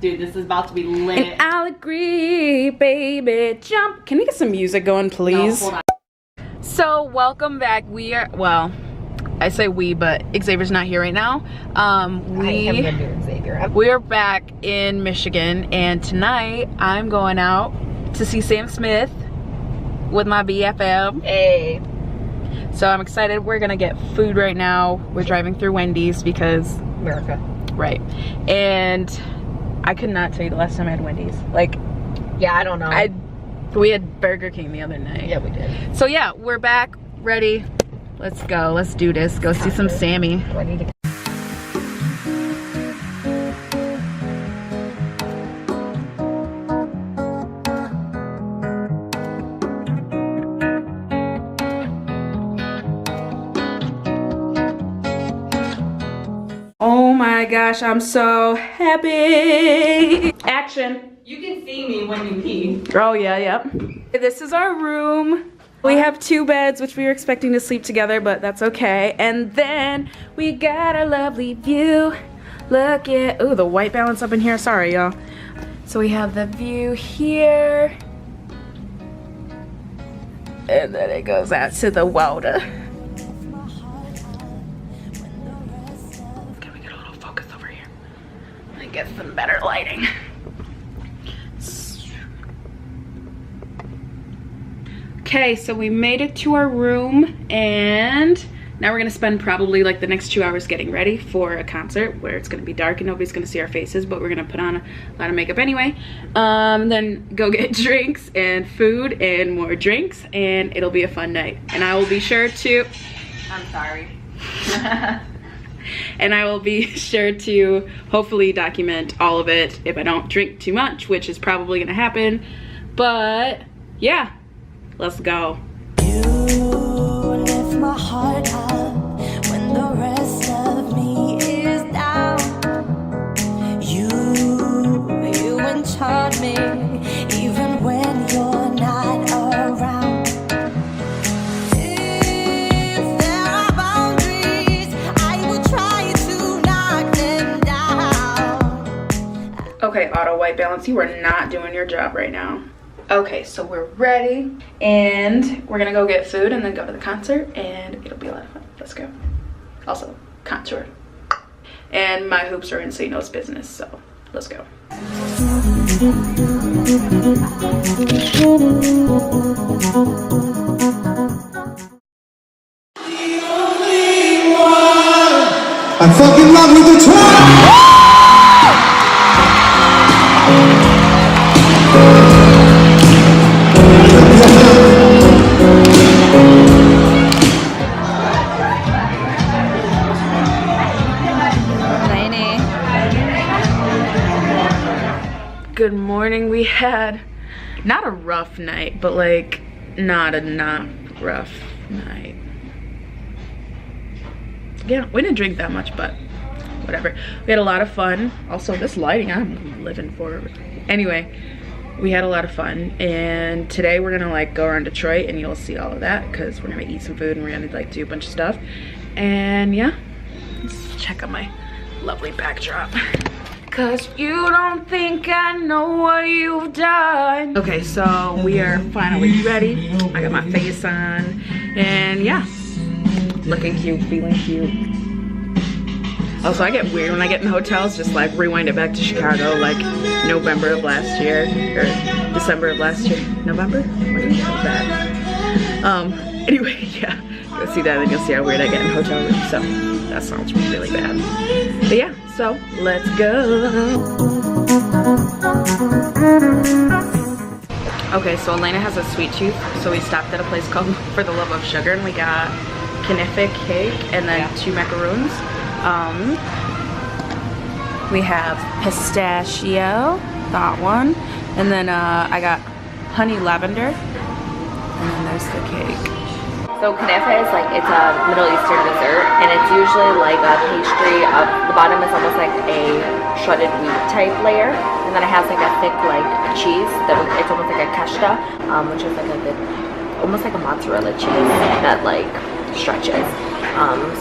Dude, this is about to be lit. And I'll agree, baby. Jump. Can we get some music going, please? No, hold on. So, welcome back. We are, well, I say we, but Xavier's not here right now. We are back in Michigan, and tonight I'm going out to see Sam Smith with my BFF. Hey. So I'm excited. We're gonna get food right now. We're driving through Wendy's because America. Right. And I could not tell you the last time I had Wendy's. Like, yeah, I don't know. We had Burger King the other night. Yeah, we did. So yeah, we're back, ready. Let's go. Let's do this. Go see some Sammy. Do I need to... Oh my gosh, I'm so happy. Action. You can see me when you pee. Oh yeah, yep. This is our room. We have 2 beds, which we were expecting to sleep together, but that's okay. And then we got a lovely view. Look at, ooh, the white balance up in here. Sorry, y'all. So we have the view here. And then it goes out to the water. Can we get a little focus over here? Let me get some better lighting. Okay, so we made it to our room, and now we're gonna spend probably like the next 2 hours getting ready for a concert where it's gonna be dark and nobody's gonna see our faces, but we're gonna put on a lot of makeup anyway. Then go get drinks and food and more drinks, and it'll be a fun night. And I will be sure to, I'm sorry. and I will be sure to hopefully document all of it if I don't drink too much, which is probably gonna happen. But yeah. Let's go. You lift my heart up when the rest of me is down. You enchant me even when you're not around. If there are boundaries, I will try to knock them down. Okay, auto white balance, you are not doing your job right now. Okay, so we're ready, and we're gonna go get food and then go to the concert, and it'll be a lot of fun. Let's go. Also, contour. And my hoops are in St. No's business, so let's go. I fucking love you the time. Good morning. We had not a rough night, but like not rough night. Yeah, we didn't drink that much, but whatever. We had a lot of fun. Also, this lighting I'm living for. Anyway, we had a lot of fun, and today we're gonna like go around Detroit, and you'll see all of that because we're gonna eat some food and we're gonna like do a bunch of stuff. And yeah, let's check out my lovely backdrop. Cause you don't think I know what you've done. Okay, so we are finally ready. I got my face on, and yeah, looking cute, feeling cute. Also, I get weird when I get in hotels, just like rewind it back to Chicago, like November of last year, or December of last year. November? What is that? Anyway, yeah, go see that and you'll see how weird I get in hotel rooms, so that sounds really bad. But yeah, so let's go. Okay, so Alaina has a sweet tooth, so we stopped at a place called For the Love of Sugar, and we got knife cake and then 2 macaroons. We have pistachio, that one, and then I got honey lavender, and then there's the cake. So knife is like, it's a Middle Eastern dessert, and it's usually like a pastry. The bottom is almost like a shredded wheat type layer, and then it has like a thick like cheese that it's almost like a kashta, which is like a good, almost like a mozzarella cheese that like stretches.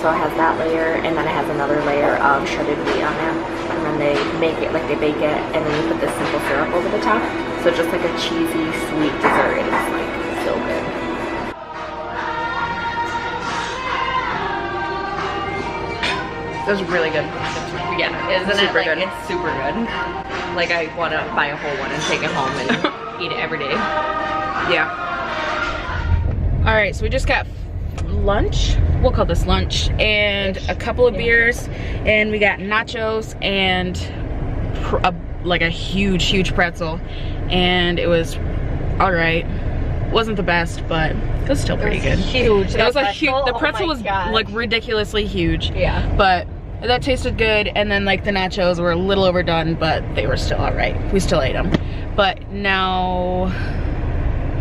So it has that layer, and then it has another layer of shredded wheat on there, and then then they make it, like they bake it, and then you put this simple syrup over the top. So it's just like a cheesy, sweet dessert. It's like so good. It was really good. Yeah, isn't it? Super Like, good. it's super good. Like, I want to buy a whole one and take it home and eat it every day. Yeah. All right, so we just got lunch. We'll call this lunch, and a couple of beers, and we got nachos and like a huge pretzel, and it was all right. Wasn't the best, but it was still pretty good. Huge. It was a huge. The Oh pretzel my was God. like ridiculously huge. Yeah. But that tasted good, and then like the nachos were a little overdone, but they were still all right. We still ate them. But now,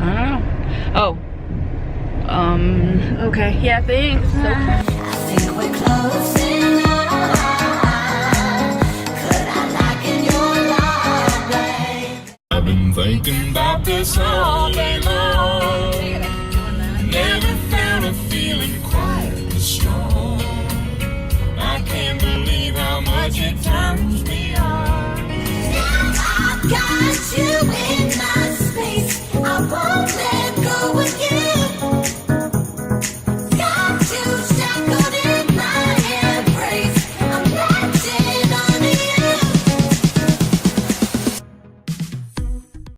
I don't know. Oh, okay, yeah, thanks. I think we're close enough. Could I liken your love, babe? I've been thinking about this all day long.